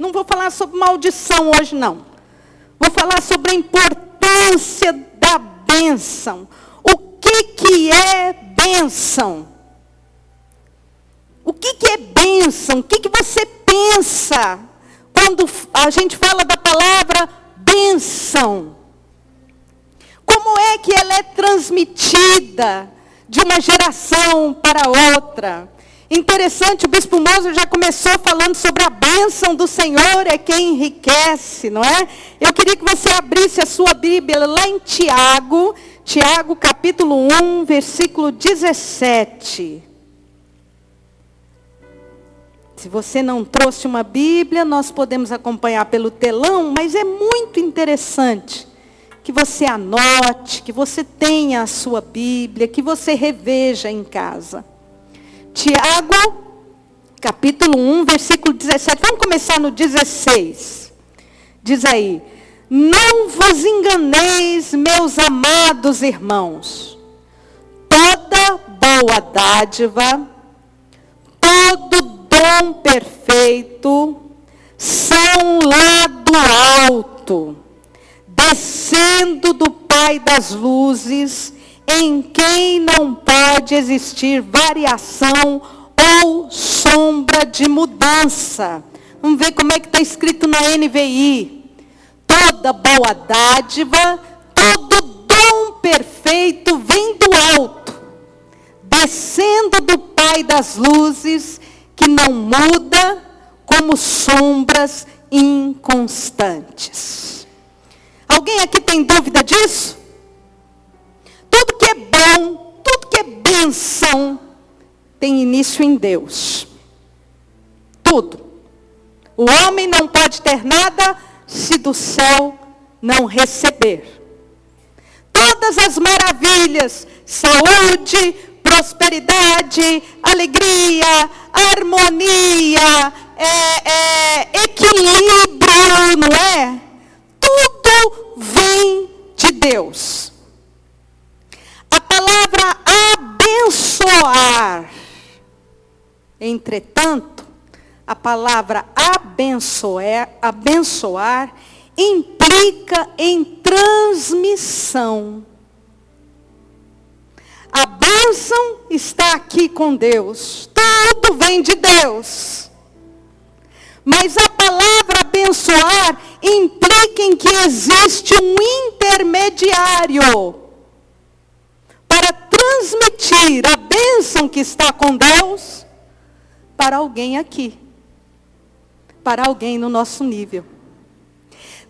Não vou falar sobre maldição hoje, não. Vou falar sobre a importância da bênção. O que é bênção? O que é bênção? O que você pensa quando a gente fala da palavra bênção? Como é que ela é transmitida de uma geração para outra? Interessante, o Bispo Moser já começou falando sobre a bênção do Senhor é quem enriquece, não é? Eu queria que você abrisse a sua Bíblia lá em Tiago, capítulo 1, versículo 17. Se você não trouxe uma Bíblia, nós podemos acompanhar pelo telão, mas é muito interessante que você anote, que você tenha a sua Bíblia, que você reveja em casa. Tiago, capítulo 1, versículo 17. Vamos começar no 16. Diz aí: não vos enganeis, meus amados irmãos. Toda boa dádiva, todo dom perfeito, são lá do alto, descendo do Pai das luzes, em quem não pode existir variação ou sombra de mudança. Vamos ver como é que está escrito na NVI. Toda boa dádiva, todo dom perfeito vem do alto, descendo do Pai das luzes, que não muda como sombras inconstantes. Alguém aqui tem dúvida disso? Tudo que é bom, tudo que é bênção, tem início em Deus. Tudo. O homem não pode ter nada se do céu não receber. Todas as maravilhas, saúde, prosperidade, alegria, harmonia, equilíbrio, não é? Tudo vem de Deus. A palavra abençoar, entretanto, a palavra abençoar implica em transmissão. A bênção está aqui com Deus. Tudo vem de Deus. Mas a palavra abençoar implica em que existe um intermediário para transmitir a bênção que está com Deus para alguém aqui. Para alguém no nosso nível.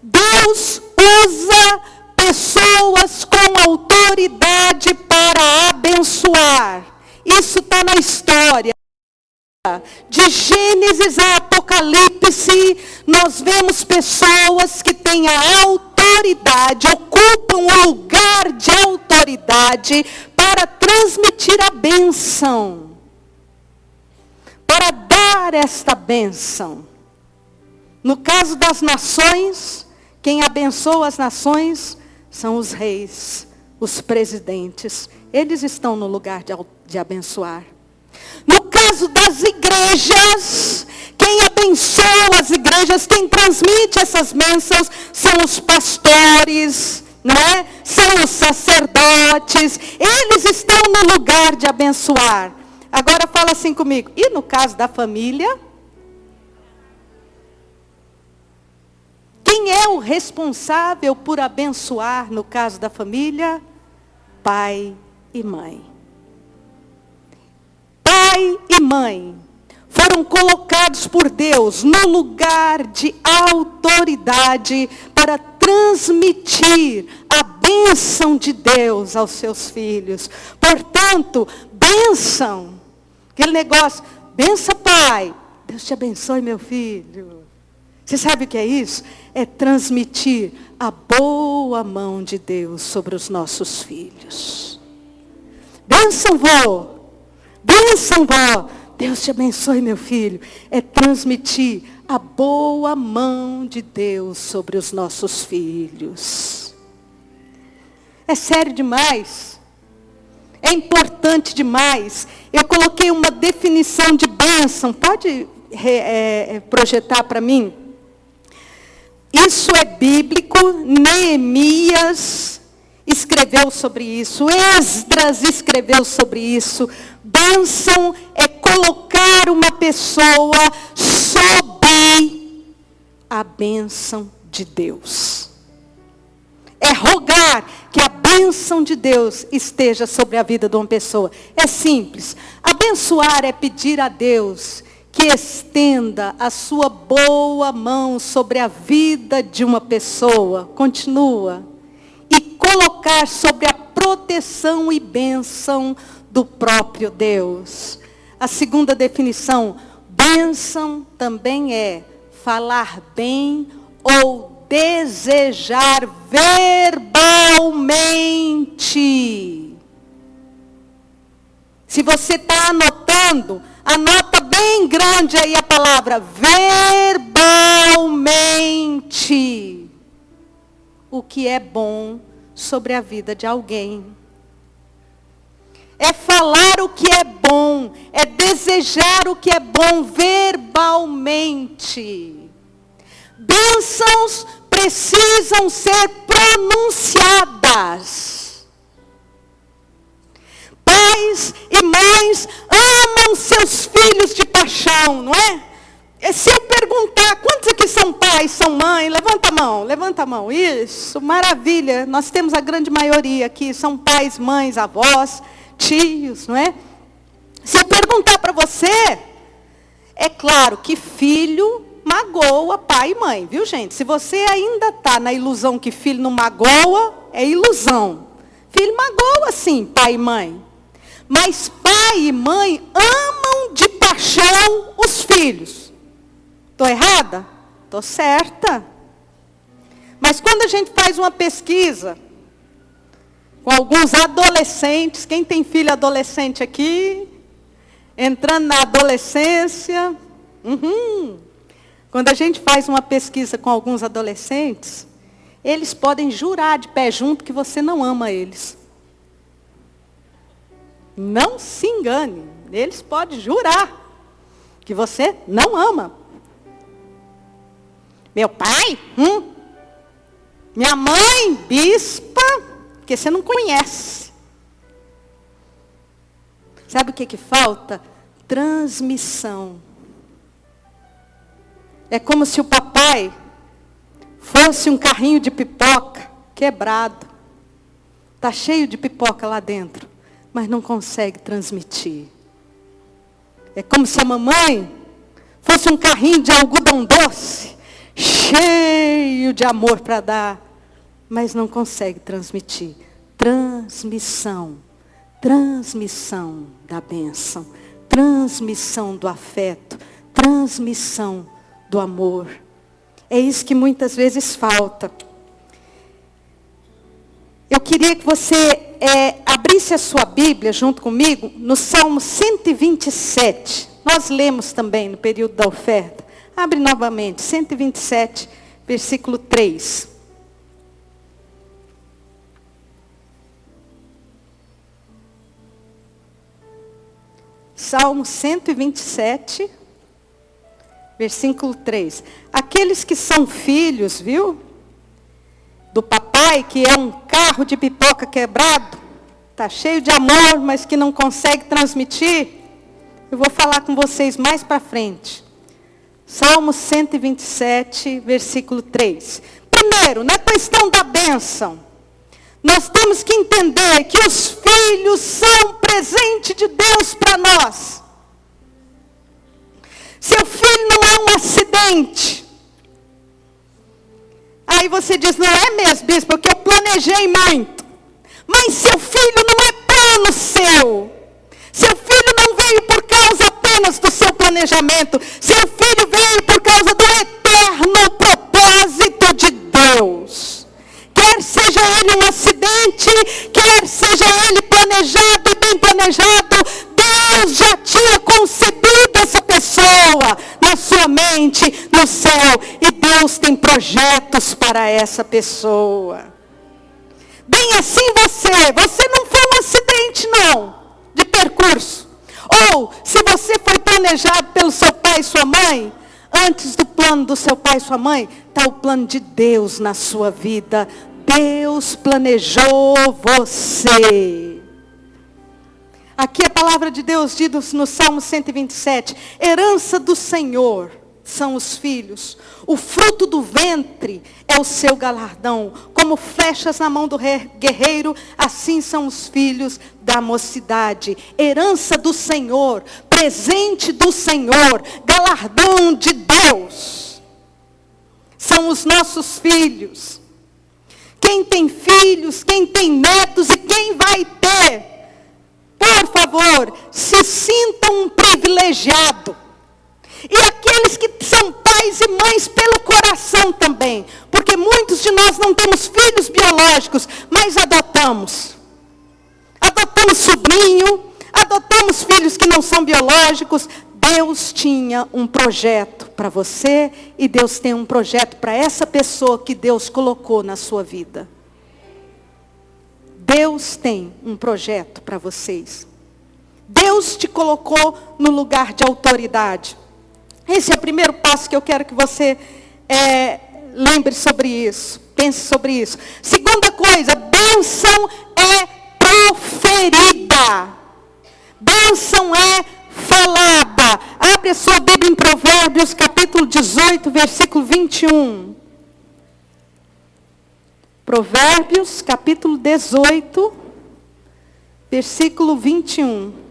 Deus usa pessoas com autoridade para abençoar. Isso está na história. De Gênesis a Apocalipse, nós vemos pessoas que têm a autoridade, ocupam um lugar de autoridade para transmitir a bênção. Para dar esta bênção. No caso das nações, quem abençoa as nações são os reis, os presidentes. Eles estão no lugar de abençoar. No caso das igrejas, quem abençoa as igrejas, quem transmite essas bênçãos, são os pastores, não é? São os sacerdotes. Eles estão no lugar de abençoar. Agora fala assim comigo. E no caso da família? Quem é o responsável por abençoar no caso da família? Pai e mãe. Pai e mãe foram colocados por Deus no lugar de autoridade para transmitir a bênção de Deus aos seus filhos. Portanto, bênção, aquele negócio, benção pai, Deus te abençoe meu filho. Você sabe o que é isso? É transmitir a boa mão de Deus sobre os nossos filhos. Bênção, vô. Bênção, vó. Deus te abençoe, meu filho. É transmitir a boa mão de Deus sobre os nossos filhos. É sério demais. É importante demais. Eu coloquei uma definição de bênção. Pode projetar para mim? Isso é bíblico. Neemias escreveu sobre isso. Esdras escreveu sobre isso. Bênção é colocar uma pessoa sob a bênção de Deus. É rogar que a bênção de Deus esteja sobre a vida de uma pessoa. É simples. Abençoar é pedir a Deus que estenda a sua boa mão sobre a vida de uma pessoa. Continua. E colocar sobre a proteção e bênção do próprio Deus. A segunda definição, bênção também é falar bem ou desejar verbalmente. Se você está anotando, anota bem grande aí a palavra verbalmente. O que é bom sobre a vida de alguém. É falar o que é bom, é desejar o que é bom verbalmente. Bênçãos precisam ser pronunciadas. Pais e mães amam seus filhos de paixão, não é? Se eu perguntar, quantos aqui são pais, são mães? Levanta a mão, levanta a mão. Isso, maravilha. Nós temos a grande maioria aqui, são pais, mães, avós, tios, não é? Se eu perguntar para você, é claro que filho magoa pai e mãe, viu, gente? Se você ainda está na ilusão que filho não magoa, é ilusão. Filho magoa, sim, pai e mãe. Mas pai e mãe amam de paixão os filhos. Estou errada? Estou certa. Mas quando a gente faz uma pesquisa com alguns adolescentes, quem tem filho adolescente aqui, entrando na adolescência, quando a gente faz uma pesquisa com alguns adolescentes, eles podem jurar de pé junto que você não ama eles. Não se engane, eles podem jurar que você não ama. Meu pai? Minha mãe, bispa, porque você não conhece. Sabe o que falta? Transmissão. É como se o papai fosse um carrinho de pipoca quebrado. Está cheio de pipoca lá dentro, mas não consegue transmitir. É como se a mamãe fosse um carrinho de algodão doce, cheio de amor para dar, mas não consegue transmitir. Transmissão. Transmissão da bênção. Transmissão do afeto. Transmissão do amor. É isso que muitas vezes falta. Eu queria que você abrisse a sua Bíblia junto comigo no Salmo 127. Nós lemos também no período da oferta. Abre novamente, 127, versículo 3. Salmo 127, versículo 3. Aqueles que são filhos, viu? Do papai, que é um carro de pipoca quebrado, está cheio de amor, mas que não consegue transmitir. Eu vou falar com vocês mais para frente. Salmo 127, versículo 3. Primeiro, na questão da bênção, nós temos que entender que os filhos são presente de Deus para nós. Seu filho não é um acidente. Aí você diz, não é mesmo, bispo, porque eu planejei muito. Mas seu filho não é plano seu. Seu filho não veio por causa apenas do seu planejamento. Seu filho veio por causa do eterno propósito de Deus. Quer seja ele um acidente, quer seja ele planejado e bem planejado, Deus já tinha concebido essa pessoa na sua mente, no céu. E Deus tem projetos para essa pessoa. Bem assim você não foi um acidente não, de percurso. Ou, se você foi planejado pelo seu pai e sua mãe, Antes do plano do seu pai e sua mãe, está o plano de Deus na sua vida. Deus planejou você. Aqui a palavra de Deus diz no Salmo 127, herança do Senhor são os filhos, o fruto do ventre é o seu galardão, como flechas na mão do guerreiro, assim são os filhos da mocidade. Herança do Senhor, presente do Senhor, galardão de Deus, são os nossos filhos. Quem tem filhos, quem tem netos e quem vai ter, por favor, se sintam um privilegiado. E aqueles que são pais e mães pelo coração também. Porque muitos de nós não temos filhos biológicos, mas adotamos. Adotamos sobrinho, adotamos filhos que não são biológicos. Deus tinha um projeto para você e Deus tem um projeto para essa pessoa que Deus colocou na sua vida. Deus tem um projeto para vocês. Deus te colocou no lugar de autoridade. Esse é o primeiro passo que eu quero que você lembre sobre isso. Pense sobre isso. Segunda coisa, bênção é proferida. Bênção é falada. Abre a sua Bíblia em Provérbios, capítulo 18, versículo 21. Provérbios, capítulo 18, versículo 21.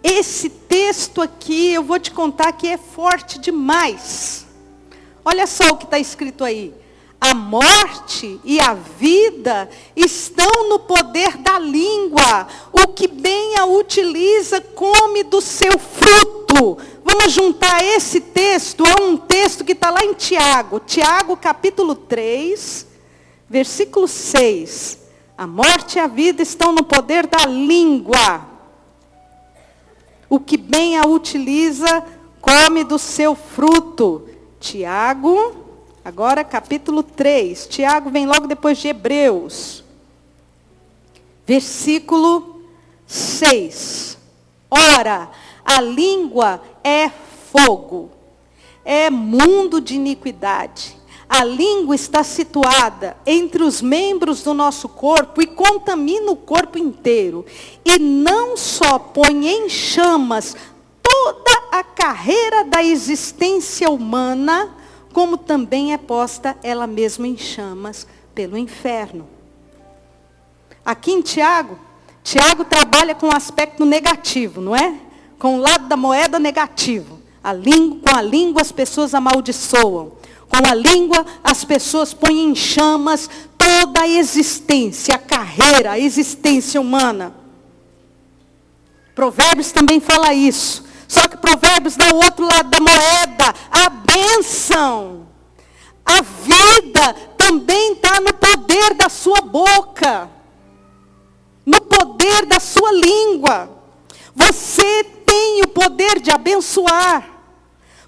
Esse texto aqui, eu vou te contar que é forte demais. Olha só o que está escrito aí. A morte e a vida estão no poder da língua. O que bem a utiliza, come do seu fruto. Vamos juntar esse texto a um texto que está lá em Tiago. Tiago, capítulo 3, versículo 6. A morte e a vida estão no poder da língua. O que bem a utiliza, come do seu fruto. Tiago, agora capítulo 3. Tiago vem logo depois de Hebreus. Versículo 6. Ora, a língua é fogo, é mundo de iniquidade. A língua está situada entre os membros do nosso corpo e contamina o corpo inteiro. E não só põe em chamas toda a carreira da existência humana, como também é posta ela mesma em chamas pelo inferno. Aqui em Tiago trabalha com o aspecto negativo, não é? Com o lado da moeda negativo. Com a língua as pessoas amaldiçoam. Com a língua, as pessoas põem em chamas toda a existência, a carreira, a existência humana. Provérbios também fala isso. Só que Provérbios dá o outro lado da moeda, a bênção. A vida também está no poder da sua boca. No poder da sua língua. Você tem o poder de abençoar.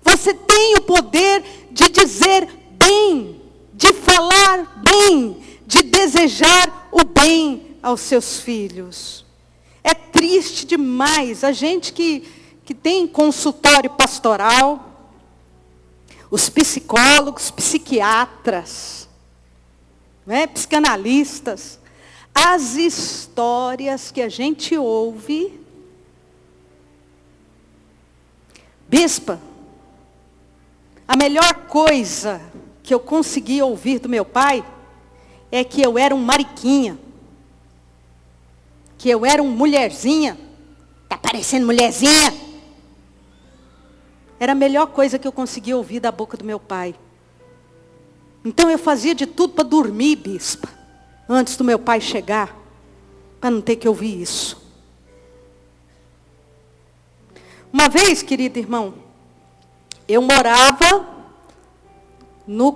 Você tem o poder de dizer bem, de falar bem, de desejar o bem aos seus filhos. É triste demais a gente que tem consultório pastoral, os psicólogos, psiquiatras, né, psicanalistas, as histórias que a gente ouve. Bispa, a melhor coisa que eu consegui ouvir do meu pai é que eu era um mariquinha. Que eu era uma mulherzinha. Está parecendo mulherzinha. Era a melhor coisa que eu consegui ouvir da boca do meu pai. Então eu fazia de tudo para dormir, bispa. Antes do meu pai chegar. Para não ter que ouvir isso. Uma vez, querido irmão, eu morava,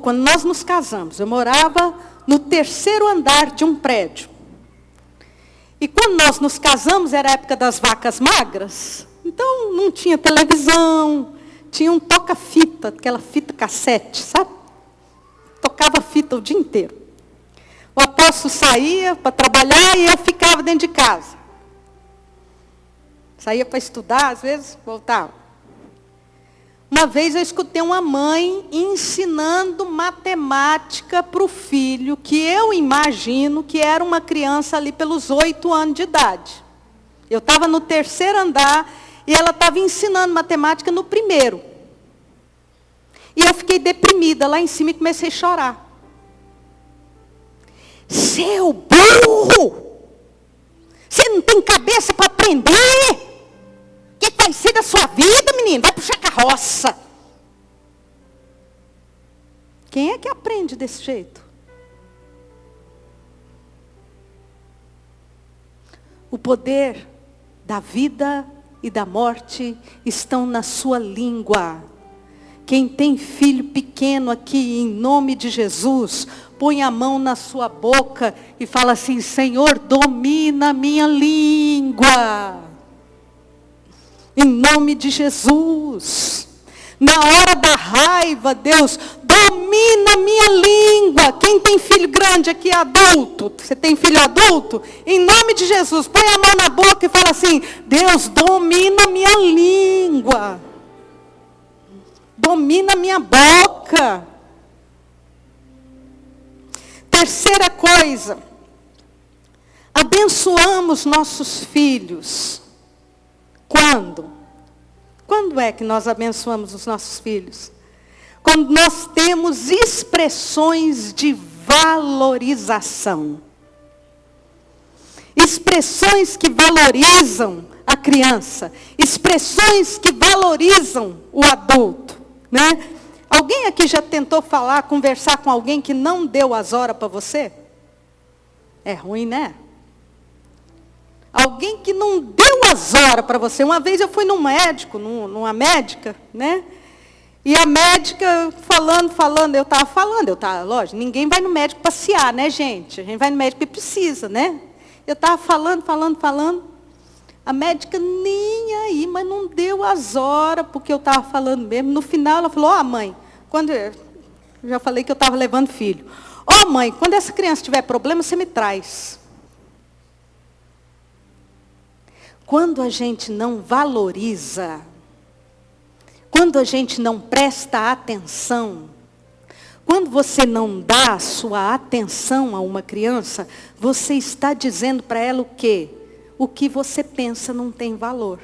quando nós nos casamos, eu morava no 3º andar de um prédio. E quando nós nos casamos, era a época das vacas magras. Então, não tinha televisão, tinha um toca-fita, aquela fita cassete, sabe? Tocava fita o dia inteiro. O apóstolo saía para trabalhar e eu ficava dentro de casa. Saía para estudar, às vezes voltava. Uma vez eu escutei uma mãe ensinando matemática para o filho, que eu imagino que era uma criança ali pelos 8 anos de idade. Eu estava no 3º andar e ela estava ensinando matemática no 1º. E eu fiquei deprimida lá em cima e comecei a chorar. Seu burro! Você não tem cabeça para aprender? O que vai ser da sua vida, menino? Vai puxar carroça. Quem é que aprende desse jeito? O poder da vida e da morte estão na sua língua. Quem tem filho pequeno aqui, em nome de Jesus, põe a mão na sua boca e fala assim: Senhor, domina a minha língua. Em nome de Jesus. Na hora da raiva, Deus, domina a minha língua. Quem tem filho grande aqui, adulto, você tem filho adulto? Em nome de Jesus, põe a mão na boca e fala assim: Deus, domina a minha língua. Domina a minha boca. Terceira coisa, abençoamos nossos filhos. Quando? Quando é que nós abençoamos os nossos filhos? Quando nós temos expressões de valorização. Expressões que valorizam a criança. Expressões que valorizam o adulto, né? Alguém aqui já tentou conversar com alguém que não deu as horas para você? É ruim, né? Alguém que não deu as horas para você. Uma vez eu fui num médico, numa médica, né? E a médica falando, eu estava lógico, ninguém vai no médico passear, né, gente? A gente vai no médico porque precisa, né? Eu estava falando. A médica nem aí, mas não deu as horas, porque eu estava falando mesmo. No final ela falou: mãe, quando eu já falei que eu estava levando filho. Mãe, quando essa criança tiver problema, você me traz. Quando a gente não valoriza, quando a gente não presta atenção, quando você não dá a sua atenção a uma criança, você está dizendo para ela o quê? O que você pensa não tem valor.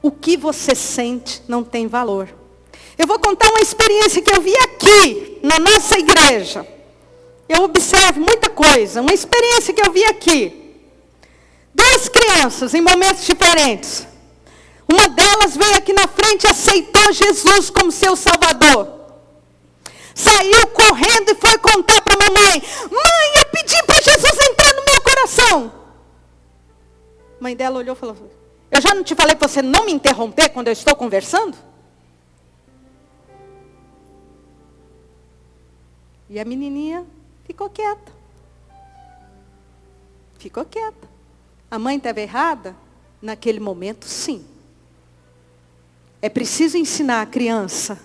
O que você sente não tem valor. Eu vou contar uma experiência que eu vi aqui, na nossa igreja. Eu observo muita coisa. Uma experiência que eu vi aqui. 2 crianças em momentos diferentes. Uma delas veio aqui na frente e aceitou Jesus como seu Salvador. Saiu correndo e foi contar para a mamãe: mãe, eu pedi para Jesus entrar no meu coração. A mãe dela olhou e falou: eu já não te falei para você não me interromper quando eu estou conversando? E a menininha ficou quieta. Ficou quieta. A mãe estava errada? Naquele momento, sim. É preciso ensinar a criança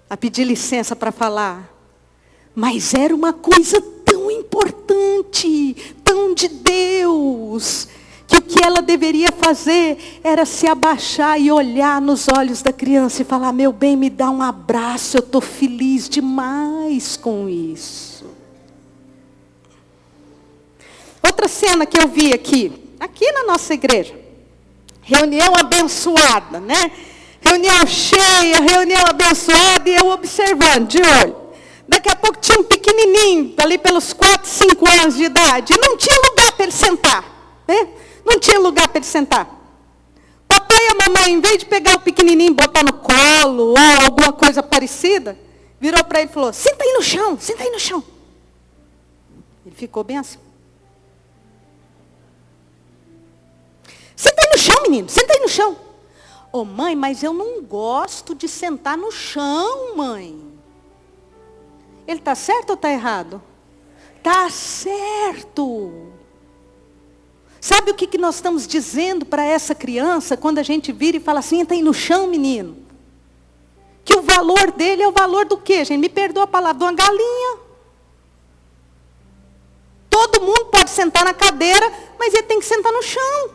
a pedir licença para falar. Mas era uma coisa tão importante, tão de Deus, que o que ela deveria fazer era se abaixar e olhar nos olhos da criança e falar: meu bem, me dá um abraço, eu estou feliz demais com isso. Outra cena que eu vi aqui na nossa igreja. Reunião abençoada, né? Reunião cheia, reunião abençoada, e eu observando, de olho. Daqui a pouco tinha um pequenininho, ali pelos 4, 5 anos de idade, e não tinha lugar para ele sentar, né? Não tinha lugar para ele sentar. Papai e a mamãe, em vez de pegar o pequenininho e botar no colo, ou alguma coisa parecida, virou para ele e falou: senta aí no chão, senta aí no chão. Ele ficou bem assim. Senta aí no chão, menino, senta aí no chão. Mãe, mas eu não gosto de sentar no chão, mãe. Ele está certo ou está errado? Está certo. Sabe o que nós estamos dizendo para essa criança quando a gente vira e fala assim: senta aí no chão, menino? Que o valor dele é o valor do quê, gente? Me perdoa a palavra, de uma galinha. todo mundo pode sentar na cadeira, mas ele tem que sentar no chão.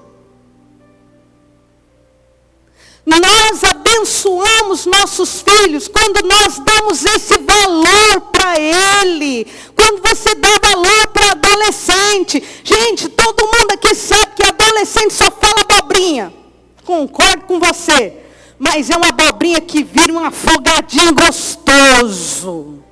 Nós abençoamos nossos filhos quando nós damos esse valor para ele. Quando você dá valor para adolescente. Gente, todo mundo aqui sabe que adolescente só fala abobrinha. Concordo com você. Mas é uma abobrinha que vira um afogadinho gostoso.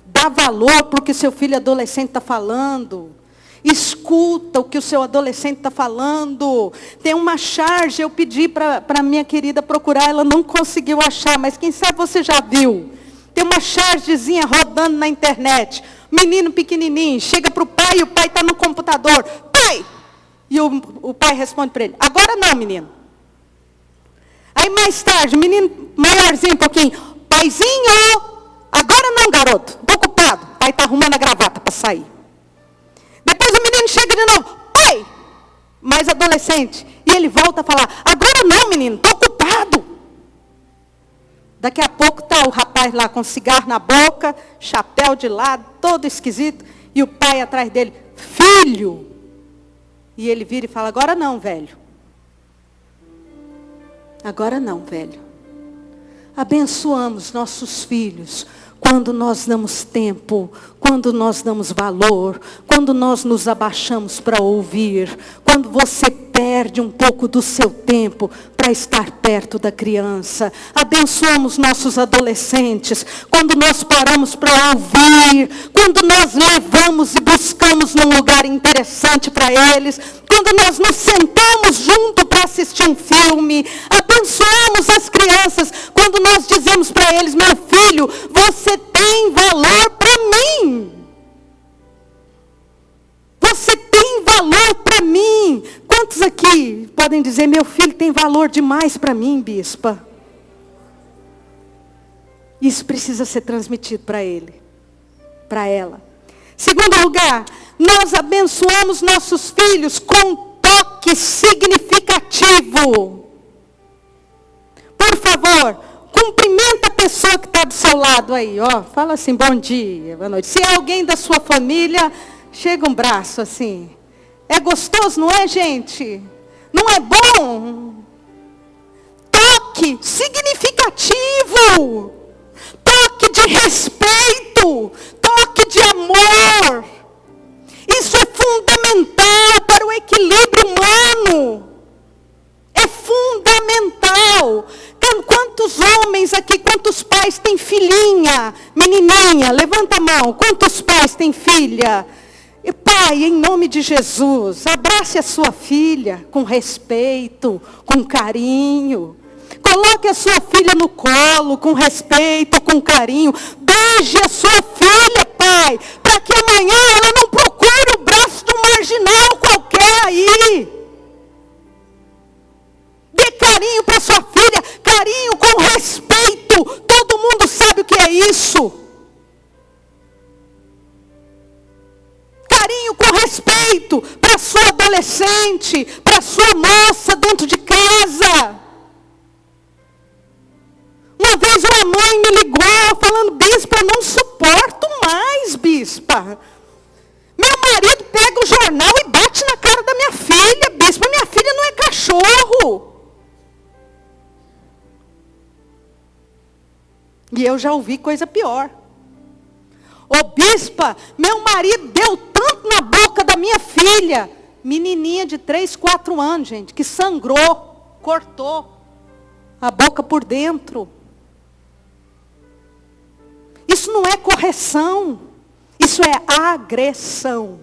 Dá valor para o que seu filho adolescente está falando. Escuta o que o seu adolescente está falando. Tem uma charge, eu pedi para a minha querida procurar, ela não conseguiu achar, mas quem sabe você já viu. Tem uma chargezinha rodando na internet. Menino pequenininho, chega para o pai e o pai está no computador. Pai! E o pai responde para ele, agora não, menino. Aí mais tarde, o menino maiorzinho um pouquinho, paizinho, agora não, garoto, estou ocupado. O pai está arrumando a gravata para sair. Depois o menino chega de novo, pai, mais adolescente. E ele volta a falar, agora não, menino, estou ocupado. Daqui a pouco está o rapaz lá com cigarro na boca, chapéu de lado, todo esquisito. E o pai atrás dele, filho. E ele vira e fala, agora não, velho. Agora não, velho. Abençoamos nossos filhos quando nós damos tempo, quando nós damos valor, quando nós nos abaixamos para ouvir, quando você perde um pouco do seu tempo para estar perto da criança. Abençoamos nossos adolescentes quando nós paramos para ouvir, quando nós levamos e buscamos num lugar interessante para eles, quando nós nos sentamos junto para assistir um filme. Abençoamos as crianças quando nós dizemos para eles, meu filho, você tem valor para mim. Você tem valor para mim. Quantos aqui podem dizer, meu filho tem valor demais para mim, bispa? Isso precisa ser transmitido para ele, para ela. Segundo lugar, nós abençoamos nossos filhos com toque significativo. Por favor, cumprimenta a pessoa que está do seu lado aí, ó. Fala assim, bom dia, boa noite. Se é alguém da sua família, chega um braço assim. É gostoso, não é, gente? Não é bom? Toque significativo. Toque de respeito. Toque de amor. Isso é fundamental para o equilíbrio humano. É fundamental. Quantos homens aqui, quantos pais têm filhinha, menininha? Levanta a mão. Quantos pais têm filha? E pai, em nome de Jesus, abrace a sua filha com respeito, com carinho. Coloque a sua filha no colo com respeito, com carinho. Beije a sua filha, pai, para que amanhã ela não procure o braço de um marginal qualquer aí. Dê carinho para sua filha, carinho com respeito. Todo mundo sabe o que é isso. Carinho com respeito para sua adolescente, para sua moça dentro de casa. Uma vez uma mãe me ligou falando, bispa, eu não suporto mais, bispa. Meu marido pega o jornal e bate na cara da minha filha, bispa. Minha filha não é cachorro. E eu já ouvi coisa pior. Ô bispa, meu marido deu tanto na boca da minha filha. Menininha de 3, 4 anos, gente, que sangrou, cortou a boca por dentro. Isso não é correção, isso é agressão.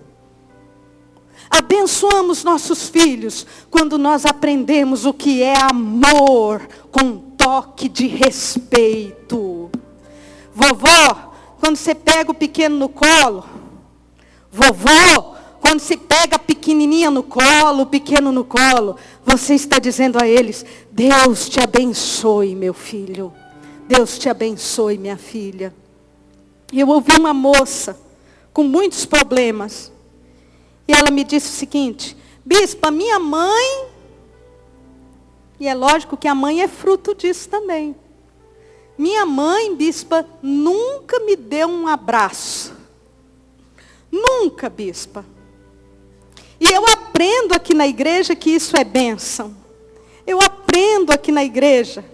Abençoamos nossos filhos quando nós aprendemos o que é amor com toque de respeito. Vovó, quando você pega o pequeno no colo, vovô, quando você pega a pequenininha no colo, o pequeno no colo, você está dizendo a eles, Deus te abençoe, meu filho. Deus te abençoe, minha filha. Eu ouvi uma moça com muitos problemas. E ela me disse o seguinte, bispa, minha mãe, e é lógico que a mãe é fruto disso também. Minha mãe, bispa, nunca me deu um abraço. Nunca, bispa. E eu aprendo aqui na igreja que isso é bênção. Eu aprendo aqui na igreja.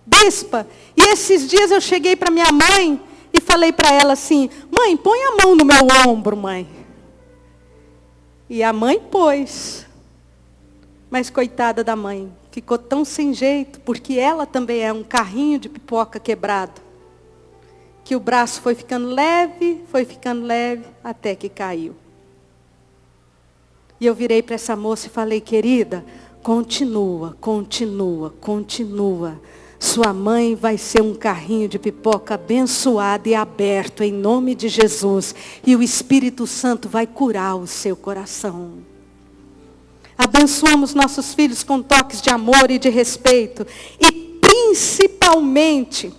Bispa, e esses dias eu cheguei para minha mãe e falei para ela assim: mãe, põe a mão no meu ombro, mãe. E a mãe pôs. Mas coitada da mãe, ficou tão sem jeito, porque ela também é um carrinho de pipoca quebrado. Que o braço foi ficando leve, até que caiu. E eu virei para essa moça e falei: querida, continua. Sua mãe vai ser um carrinho de pipoca abençoado e aberto em nome de Jesus. E o Espírito Santo vai curar o seu coração. Abençoamos nossos filhos com toques de amor e de respeito. E principalmente,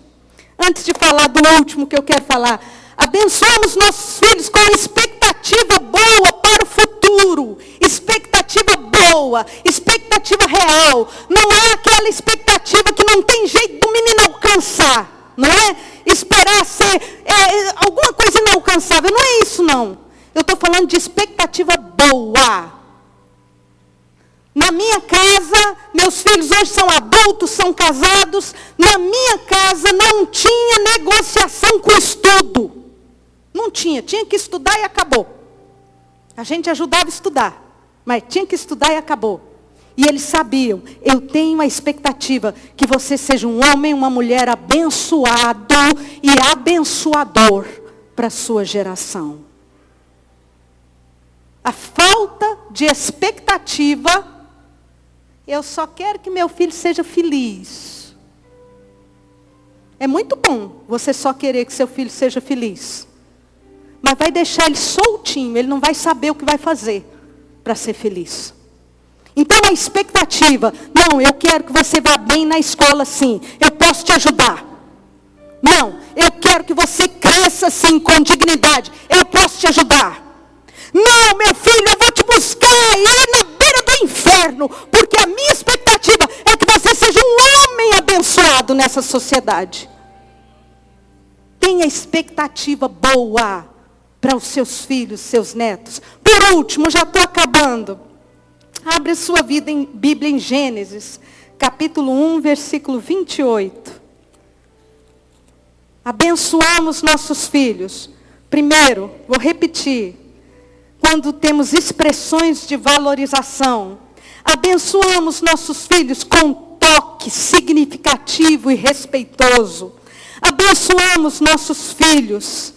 antes de falar do último que eu quero falar, abençoamos nossos filhos com expectativa boa para o futuro. Expectativa boa, expectativa real. Não é aquela expectativa que não tem jeito do menino alcançar. Não é esperar ser alguma coisa inalcançável. Não é isso, não. Eu estou falando de expectativa boa. Na minha casa, meus filhos hoje são adultos, são casados. Na minha casa não tinha negociação com estudo. Não tinha que estudar e acabou. A gente ajudava a estudar, mas tinha que estudar e acabou. E eles sabiam, eu tenho a expectativa que você seja um homem, uma mulher abençoado e abençoador para a sua geração. A falta de expectativa, eu só quero que meu filho seja feliz. É muito bom você só querer que seu filho seja feliz. Mas vai deixar ele soltinho, ele não vai saber o que vai fazer para ser feliz. Então a expectativa, não, eu quero que você vá bem na escola sim, eu posso te ajudar. Não, eu quero que você cresça sim com dignidade, eu posso te ajudar. Não, meu filho, eu vou te buscar aí na beira do inferno, porque a minha expectativa é que você seja um homem abençoado nessa sociedade. Tenha expectativa boa para os seus filhos, seus netos. Por último, já estou acabando. Abre a sua Bíblia em Gênesis, capítulo 1, versículo 28. Abençoamos nossos filhos. Primeiro, vou repetir. Quando temos expressões de valorização, abençoamos nossos filhos com toque significativo e respeitoso. Abençoamos nossos filhos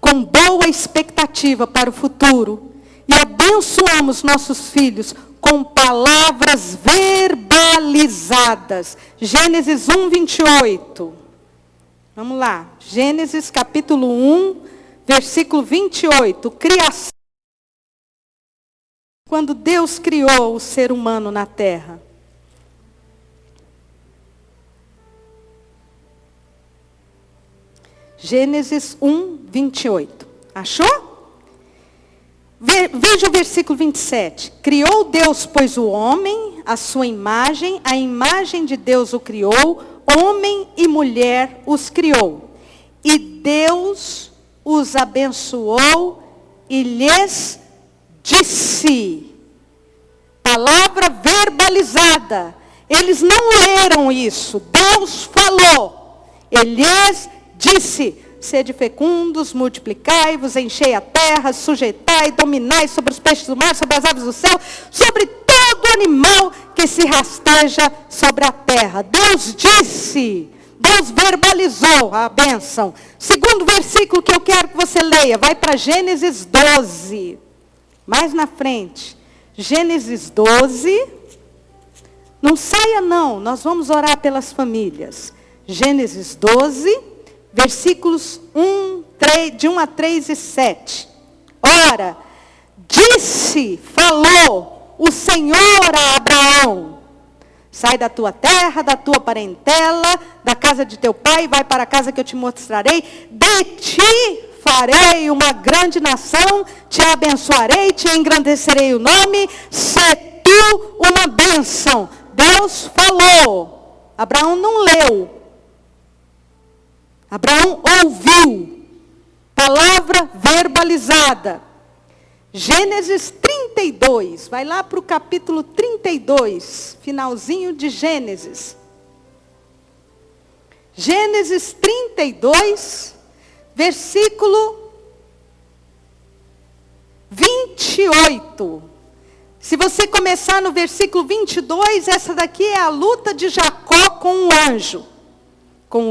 com boa expectativa para o futuro. E abençoamos nossos filhos com palavras verbalizadas. Gênesis 1, 28. Vamos lá. Gênesis capítulo 1, versículo 28. Criação. Quando Deus criou o ser humano na terra. Gênesis 1, 28. Achou? Veja o versículo 27. Criou Deus, pois, o homem, a sua imagem, a imagem de Deus o criou, homem e mulher os criou. E Deus os abençoou e lhes disse. Palavra verbalizada. Eles não leram isso. Deus falou. Ele lhes disse: sede fecundos, multiplicai-vos, enchei a terra, sujeitai, dominai sobre os peixes do mar, sobre as aves do céu, sobre todo animal que se rasteja sobre a terra. Deus disse, Deus verbalizou a bênção. Segundo versículo que eu quero que você leia, vai para Gênesis 12. Mais na frente. Gênesis 12. Não saia não, nós vamos orar pelas famílias. Gênesis 12. Versículos 1 a 3 e 7. Ora, disse, falou o Senhor a Abraão: sai da tua terra, da tua parentela, da casa de teu pai, vai para a casa que eu te mostrarei. De ti farei uma grande nação, te abençoarei, te engrandecerei o nome, se tu uma bênção. Deus falou. Abraão não leu. Abraão ouviu, palavra verbalizada. Gênesis 32, vai lá para o capítulo 32, finalzinho de Gênesis. Gênesis 32, versículo 28. Se você começar no versículo 22, essa daqui é a luta de Jacó com o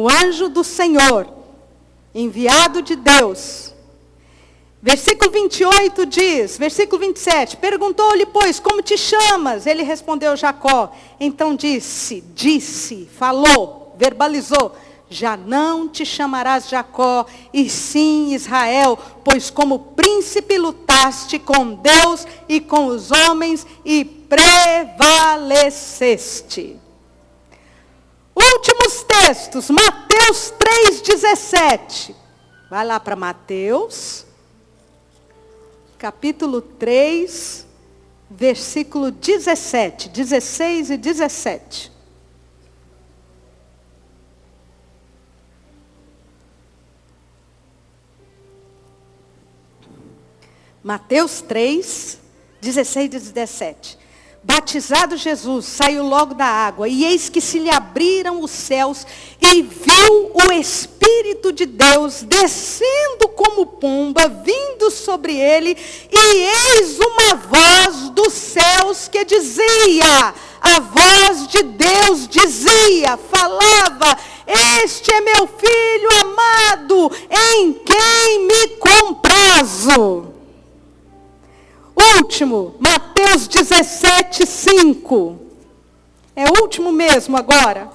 anjo do Senhor, enviado de Deus. Versículo 28 diz, versículo 27, perguntou-lhe, pois, como te chamas? Ele respondeu, Jacó. Então disse, falou, verbalizou, já não te chamarás Jacó, e sim Israel, pois como príncipe lutaste com Deus e com os homens e prevaleceste. Últimos textos, Mateus 3,17. Vai lá para Mateus, capítulo 3, versículo 17, 16 e 17. Mateus 3, 16 e 17. Batizado Jesus, saiu logo da água, e eis que se lhe abriram os céus, e viu o Espírito de Deus descendo como pomba, vindo sobre ele, e eis uma voz dos céus que dizia, a voz de Deus dizia, falava, este é meu filho amado, em quem me comprazo. Último, Mateus 17, 5. É o último mesmo agora.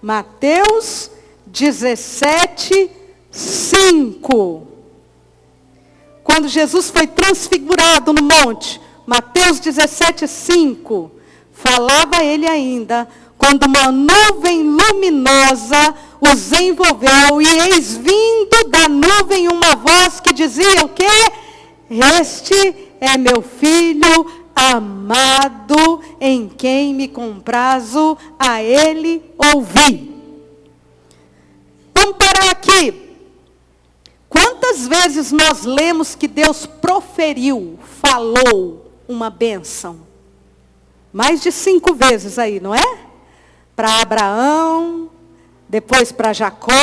Mateus 17, 5. Quando Jesus foi transfigurado no monte, Mateus 17, 5. Falava ele ainda, quando uma nuvem luminosa os envolveu, e eis vindo da nuvem uma voz que dizia o quê? Este é meu filho amado, em quem me comprazo, a ele ouvi. Vamos parar aqui. Quantas vezes nós lemos que Deus proferiu, falou uma bênção? Mais de 5 vezes aí, não é? Para Abraão, depois para Jacó,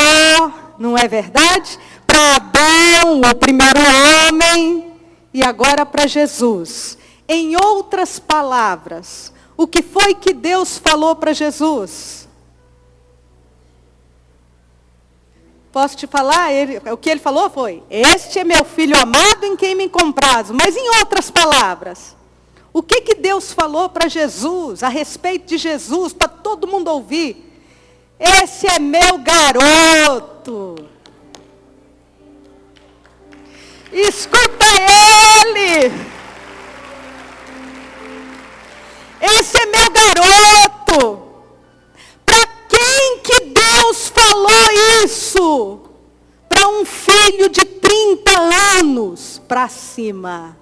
não é verdade? Para Adão, o primeiro homem, e agora para Jesus. Em outras palavras, o que foi que Deus falou para Jesus? Posso te falar? O que ele falou foi, este é meu filho amado em quem me comprazo. Mas em outras palavras, o que Deus falou para Jesus, a respeito de Jesus, para todo mundo ouvir? Esse é meu garoto. Escuta ele. Esse é meu garoto. Para quem que Deus falou isso? Para um filho de 30 anos para cima.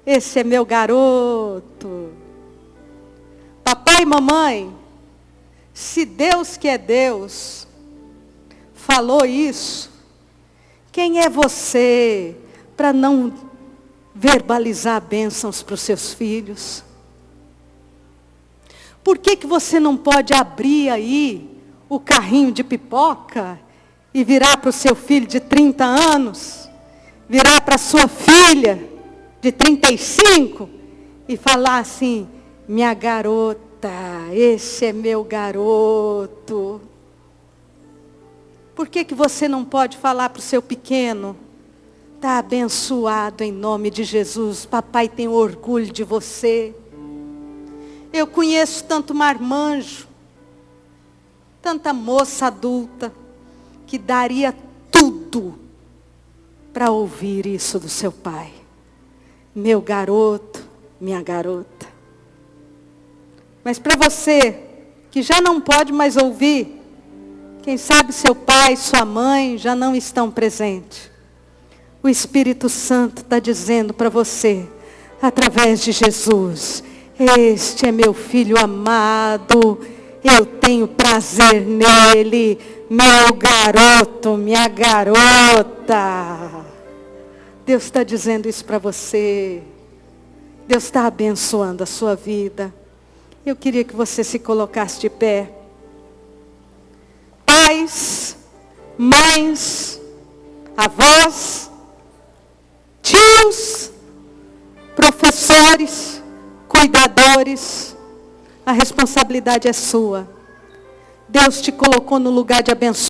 Esse é meu garoto. Papai e mamãe, se Deus que é Deus falou isso, quem é você para não verbalizar bênçãos para os seus filhos? Por que você não pode abrir aí o carrinho de pipoca e virar para o seu filho de 30 anos, virar para a sua filha de 35 e falar assim, minha garota, esse é meu garoto. Por que você não pode falar para o seu pequeno? Está abençoado em nome de Jesus. Papai tem orgulho de você. Eu conheço tanto marmanjo, tanta moça adulta, que daria tudo para ouvir isso do seu pai. Meu garoto, minha garota. Mas para você, que já não pode mais ouvir, quem sabe seu pai, sua mãe já não estão presentes. O Espírito Santo está dizendo para você, através de Jesus, este é meu filho amado, eu tenho prazer nele, meu garoto, minha garota. Deus está dizendo isso para você. Deus está abençoando a sua vida. Eu queria que você se colocasse de pé. Pais, mães, avós, tios, professores, cuidadores, a responsabilidade é sua. Deus te colocou no lugar de abençoar.